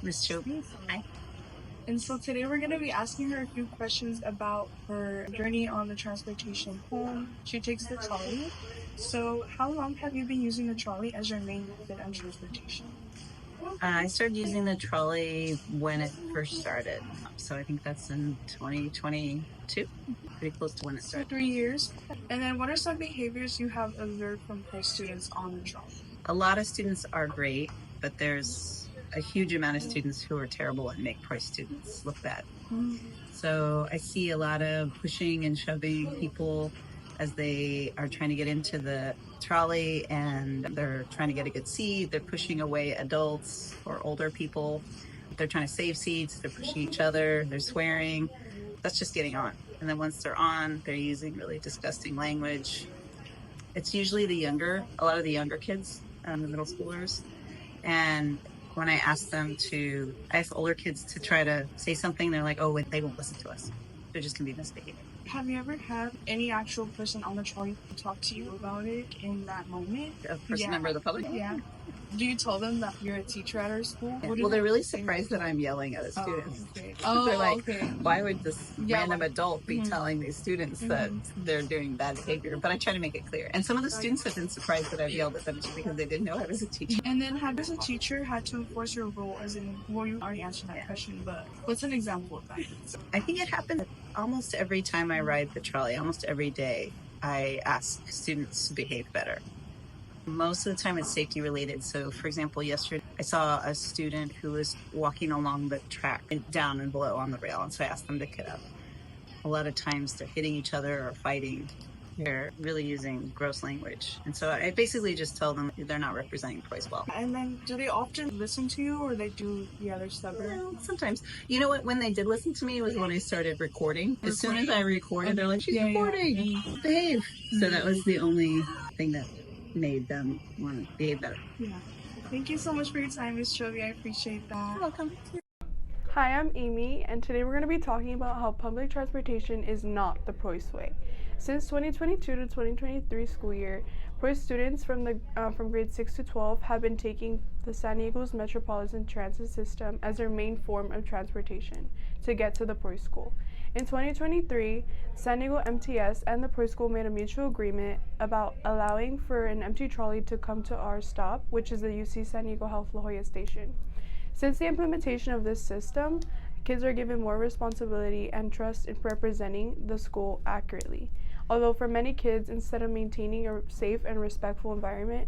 Miss Chobi. Hi. And so today we're going to be asking her a few questions about her journey on the transportation home. She takes the trolley. So, how long have you been using the trolley as your main method of transportation? I started using the trolley when it first started. So I think that's in 2022, pretty close to when it So, started. 3 years. And then, what are some behaviors you have observed from her students on the trolley? A lot of students are great, but there's a huge amount of students who are terrible and make price students look bad. So I see a lot of pushing and shoving people as they are trying to get into the trolley and they're trying to get a good seat. They're pushing away adults or older people. They're trying to save seats. They're pushing each other. They're swearing. That's just getting on. And then once they're on, they're using really disgusting language. It's usually a lot of the younger kids, the middle schoolers. And when I ask older kids to try to say something, they're like, oh, they won't listen to us. They're just going to be misbehaving. Have you ever had any actual person on the trolley talk to you about it in that moment? A person member of the public? Yeah. Do you tell them that you're a teacher at our school? Yeah. Well, they're really surprised that I'm yelling at a student. Okay. They're like, okay. why would this random adult be telling these students that they're doing bad behavior? But I try to make it clear. And some of the students have been surprised that I've yelled at them because they didn't know I was a teacher. And then have you as a teacher had to enforce your role as in, well, you already answered that question, but what's an example of that? I think it happens almost every time I ride the trolley, almost every day. I ask students to behave better. Most of the time it's safety related. So for example, yesterday I saw a student who was walking along the track down and below on the rail. And so I asked them to get up. A lot of times they're hitting each other or fighting. They're really using gross language. And so I basically just tell them they're not representing Troy's well. And then do they often listen to you or they do the other stubborn? Well, sometimes. You know what? When they did listen to me was when I started recording. As soon as I recorded, they're like, she's recording. Behave. So that was the only thing that made them want to behave better. Yeah. Thank you so much for your time, Ms. Chobi. I appreciate that. You're welcome. Hi, I'm Amy, and today we're going to be talking about how public transportation is not the Preuss way. Since 2022 to 2023 school year, Preuss students from grade 6 to 12 have been taking the San Diego's Metropolitan Transit System as their main form of transportation to get to the Preuss school. In 2023, San Diego MTS and the Preuss school made a mutual agreement about allowing for an empty trolley to come to our stop, which is the UC San Diego Health La Jolla station. Since the implementation of this system, kids are given more responsibility and trust in representing the school accurately. Although for many kids, instead of maintaining a safe and respectful environment,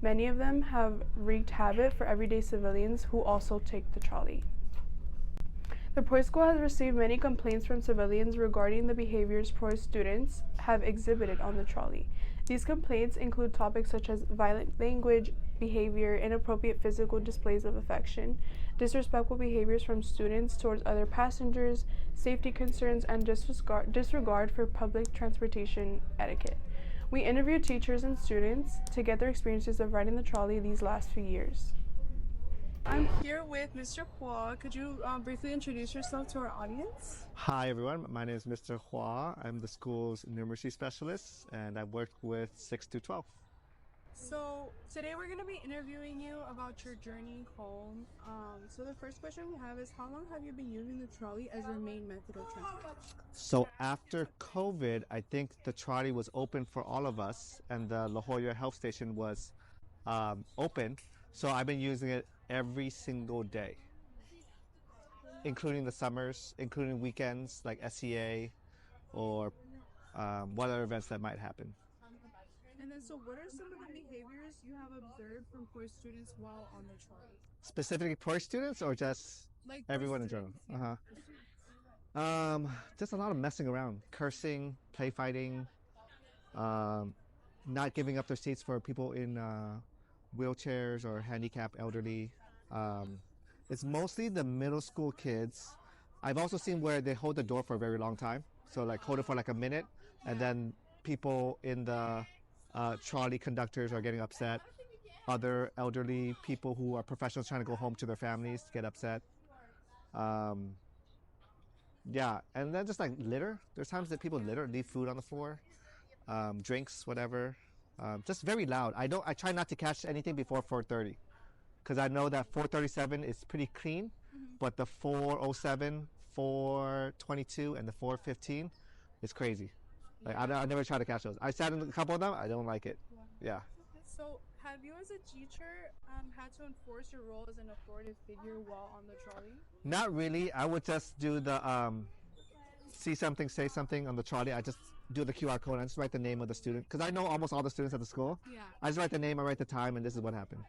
many of them have wreaked havoc for everyday civilians who also take the trolley. The Preuss school has received many complaints from civilians regarding the behaviors Preuss students have exhibited on the trolley. These complaints include topics such as violent language, behavior, inappropriate physical displays of affection, disrespectful behaviors from students towards other passengers, safety concerns, and disregard for public transportation etiquette. We interviewed teachers and students to get their experiences of riding the trolley these last few years. I'm here with Mr. Hua. Could you briefly introduce yourself to our audience? Hi everyone, my name is Mr. Hua. I'm the school's numeracy specialist and I've worked with 6 to 12. So today we're going to be interviewing you about your journey home. So the first question we have is, how long have you been using the trolley as your main method of transportation? So after COVID, I think the trolley was open for all of us and the La Jolla Health Station was open. So I've been using it every single day, including the summers, including weekends like SEA or what other events that might happen. And then, so what are some of the behaviors you have observed from poor students while on the trolley? Specifically poor students or just Like everyone in general? Just a lot of messing around, cursing, play fighting, not giving up their seats for people in wheelchairs or handicapped elderly. It's mostly the middle school kids. I've also seen where they hold the door for a very long time. So like hold it for like a minute and then people in the trolley conductors are getting upset. Other elderly people who are professionals trying to go home to their families get upset. Yeah, and then just like litter. There's times that people litter, leave food on the floor, drinks, whatever. Just very loud. I try not to catch anything before 4:30. because I know that 437 is pretty clean, but the 407, 422, and the 415 is crazy. Like I never try to catch those. I sat in a couple of them. I don't like it. Yeah. So, have you as a teacher had to enforce your role as an authoritative figure while on the trolley? Not really. I would just do the see something, say something on the trolley. I just do the QR code and I just write the name of the student because I know almost all the students at the school. Yeah. I just write the name, I write the time, and this is what happened.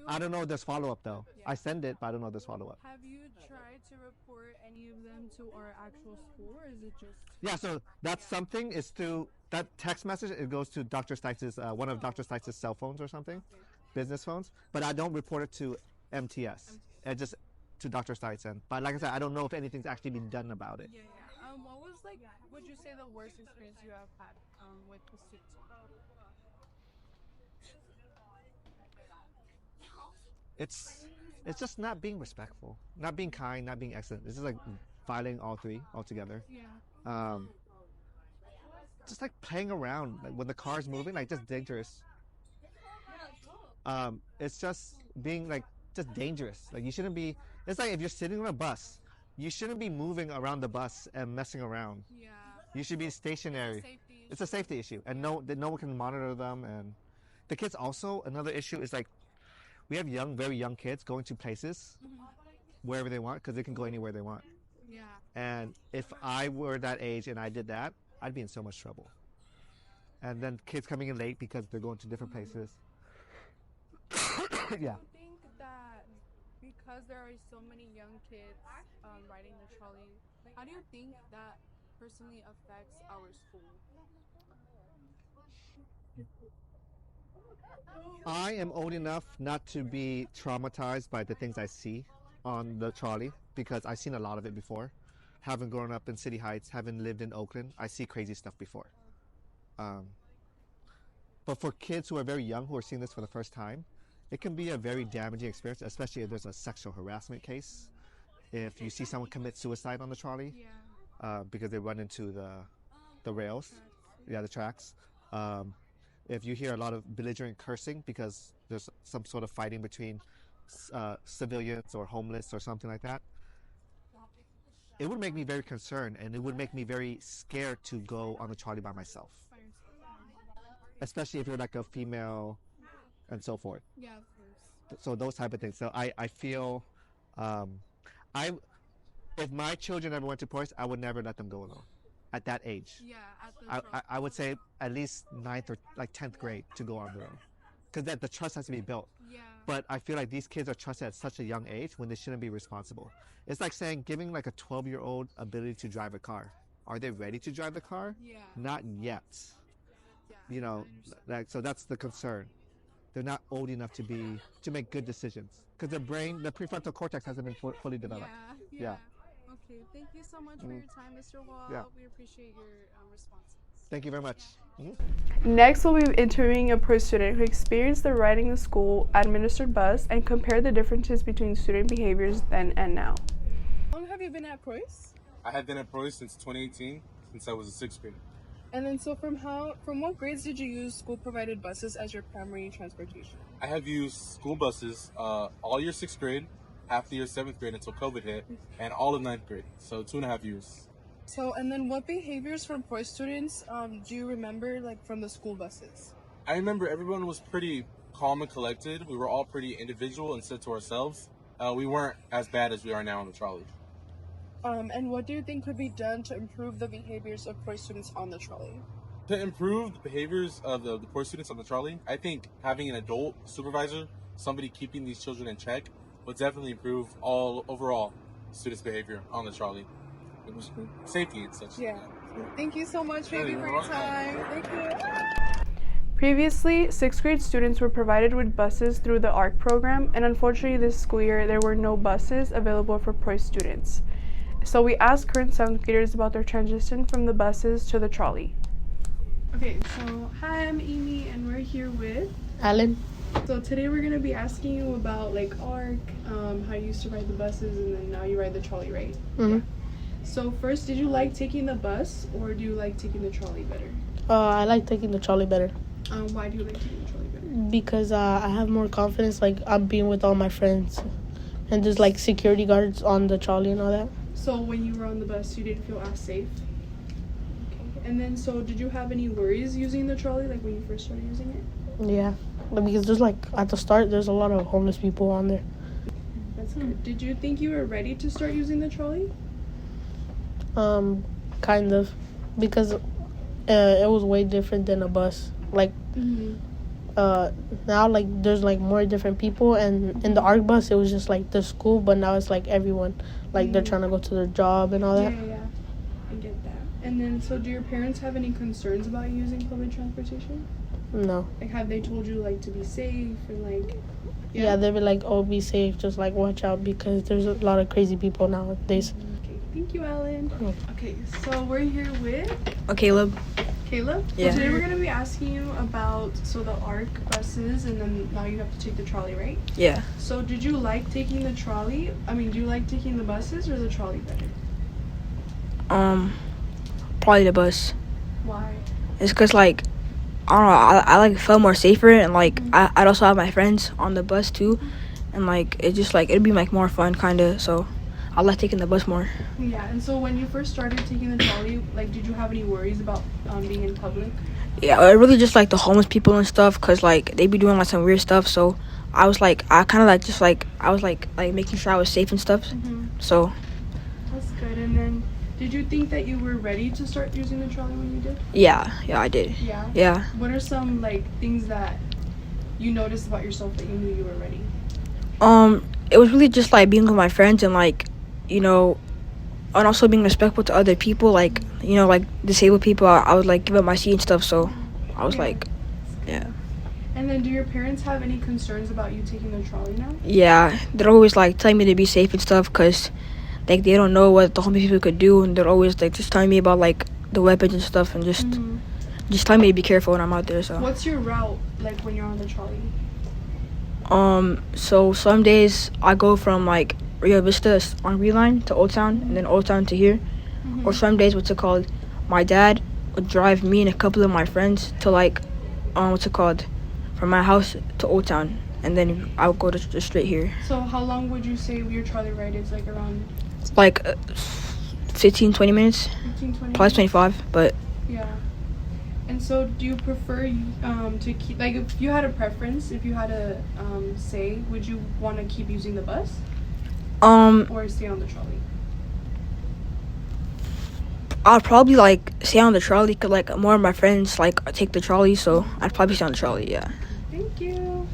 I don't know if there's follow up though. Yeah. I send it, but I don't know if there's follow up. Have you tried to report any of them to our actual school, or is it just? Yeah, so that's something is through that text message. It goes to Dr. Steitz's one of Dr. Steitz's cell phones or something, business phones. But I don't report it to MTS. It just to Dr. Steitz. But like I said, I don't know if anything's actually been done about it. Yeah. What was would you say the worst experience you have had with the students? It's just not being respectful, not being kind, not being excellent. This is like filing all three altogether. Yeah. Just like playing around, like when the car's moving, like just dangerous. It's just being like just dangerous. Like you shouldn't be. It's like if you're sitting on a bus, you shouldn't be moving around the bus and messing around. Yeah. You should be stationary. It's a safety issue, and no one can monitor them. And the kids also another issue is like we have very young kids going to places wherever they want because they can go anywhere they want. Yeah. And if I were that age and I did that, I'd be in so much trouble. And then kids coming in late because they're going to different places. Yeah. Do you think that because there are so many young kids riding the trolley, how do you think that personally affects our school? I am old enough not to be traumatized by the things I see on the trolley because I've seen a lot of it before. Having grown up in City Heights, having lived in Oakland, I see crazy stuff before. But for kids who are very young, who are seeing this for the first time, it can be a very damaging experience, especially if there's a sexual harassment case. If you see someone commit suicide on the trolley because they run into the rails, the tracks. If you hear a lot of belligerent cursing because there's some sort of fighting between civilians or homeless or something like that, it would make me very concerned and it would make me very scared to go on the trolley by myself. Especially if you're like a female and so forth. Yeah, of course. So those type of things. So I feel, if my children ever went to Poise, I would never let them go alone at that age. Yeah, at the I would say at least 9th or like 10th grade to go on their own. Because the trust has to be built. Yeah. But I feel like these kids are trusted at such a young age when they shouldn't be responsible. It's like saying giving like a 12-year-old ability to drive a car. Are they ready to drive the car? Yeah. Not yet. Yeah, You know, like so that's the concern. They're not old enough to make good decisions because the prefrontal cortex hasn't been fully developed. Yeah. Okay, thank you so much for your time, Mr. Wall. Yeah. We appreciate your responses. Thank you very much. Next, we'll be interviewing a Poise student who experienced the riding the school administered bus and compared the differences between student behaviors then and now. How long have you been at Poise? I have been at Poise since 2018, since I was a 6th grader. And then, so from what grades did you use school-provided buses as your primary transportation? I have used school buses all year 6th grade, half the year 7th grade until COVID hit, and all of 9th grade, so 2.5 years. So, and then what behaviors from Poise students do you remember, like, from the school buses? I remember everyone was pretty calm and collected. We were all pretty individual and said to ourselves. We weren't as bad as we are now on the trolley. And what do you think could be done to improve the behaviors of Poise students on the trolley? To improve the behaviors of the Poise students on the trolley, I think having an adult supervisor, somebody keeping these children in check, would definitely improve overall students' behavior on the trolley. It was safety and such. Yeah. Thank you so much, baby, for you're your welcome. time. Thank you. Previously, 6th grade students were provided with buses through the ARC program, and unfortunately this school year there were no buses available for Poise students. So we asked current 7th graders about their transition from the buses to the trolley. Okay, so hi, I'm Amy, and we're here with Alan. So today we're going to be asking you about like ARC, how you used to ride the buses, and then now you ride the trolley, right? Mm-hmm. Yeah. So first, did you like taking the bus or do you like taking the trolley better? I like taking the trolley better. Why do you like taking the trolley better? Because I have more confidence, like I'm being with all my friends, and there's like security guards on the trolley and all that. So when you were on the bus, you didn't feel as safe? Okay. And then, so did you have any worries using the trolley, like when you first started using it? Yeah, because there's like at the start there's a lot of homeless people on there. That's good. Did you think you were ready to start using the trolley? Kind of, because it was way different than a bus. Like now, like there's like more different people, and in the ARC bus it was just like the school, but now it's like everyone, like they're trying to go to their job and all that. Yeah, I get that. And then, so do your parents have any concerns about using public transportation? No. Like, have they told you like to be safe and like? Yeah, they'd be like, "Oh, be safe. Just like watch out because there's a lot of crazy people nowadays." Okay, thank you, Alan. Cool. Okay, so we're here with Caleb. Caleb. Yeah. So today we're gonna be asking you about the ARC buses, and then now you have to take the trolley, right? Yeah. So did you like taking the trolley? I mean, do you like taking the buses or the trolley better? Probably the bus. Why? It's cause like I don't know. I like felt more safer, and like I'd also have my friends on the bus too, and like it just like it'd be like more fun kind of. So I like taking the bus more. Yeah. And so when you first started taking the trolley, like, did you have any worries about being in public? Yeah, I really just like the homeless people and stuff, cause like they be doing like some weird stuff. So I was like I kind of like just like I was like making sure I was safe and stuff. So That's good. And then, did you think that you were ready to start using the trolley when you did? yeah, I did. Yeah. Yeah. What are some like things that you noticed about yourself that you knew you were ready? It was really just like being with my friends and like, you know, and also being respectful to other people, like, you know, like disabled people. I would like give up my seat and stuff. So I was like, yeah. And then, do your parents have any concerns about you taking the trolley now? Yeah, they're always like telling me to be safe and stuff, cause like they don't know what the homeless people could do, and they're always like just telling me about like the weapons and stuff, and just telling me to be careful when I'm out there. So What's your route like when you're on the trolley? so some days I go from like Rio Vista on Green Line to Old Town, and then Old Town to here. Or some days, what's it called, my dad would drive me and a couple of my friends to like what's it called, from my house to Old Town, and then I would go to just straight here. So how long would you say your trolley ride is? Like around Like 15-20 minutes, 15, 20 probably 25, but Yeah. And so, do you prefer to keep, like, if you had a preference, if you had a say, would you want to keep using the bus or stay on the trolley? I'd probably like stay on the trolley, cause like more of my friends like take the trolley, so I'd probably stay on the trolley. Yeah. Thank you.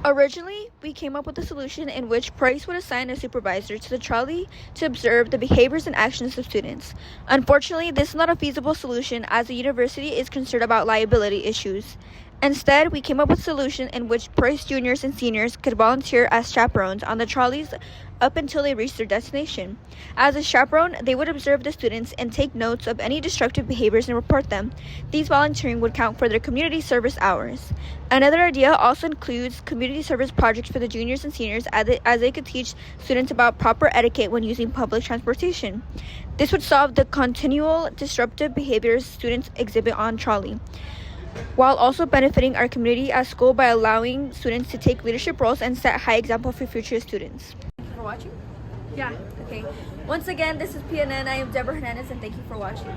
Originally, we came up with a solution in which Price would assign a supervisor to the trolley to observe the behaviors and actions of students. Unfortunately, this is not a feasible solution as the university is concerned about liability issues. Instead, we came up with a solution in which Price juniors and seniors could volunteer as chaperones on the trolleys up until they reached their destination. As a chaperone, they would observe the students and take notes of any destructive behaviors and report them. These volunteering would count for their community service hours. Another idea also includes community service projects for the juniors and seniors as they could teach students about proper etiquette when using public transportation. This would solve the continual disruptive behaviors students exhibit on trolley, while also benefiting our community as school by allowing students to take leadership roles and set high example for future students. For watching? Yeah. Okay. Once again, this is PNN. I am Deborah Hernandez, and thank you for watching.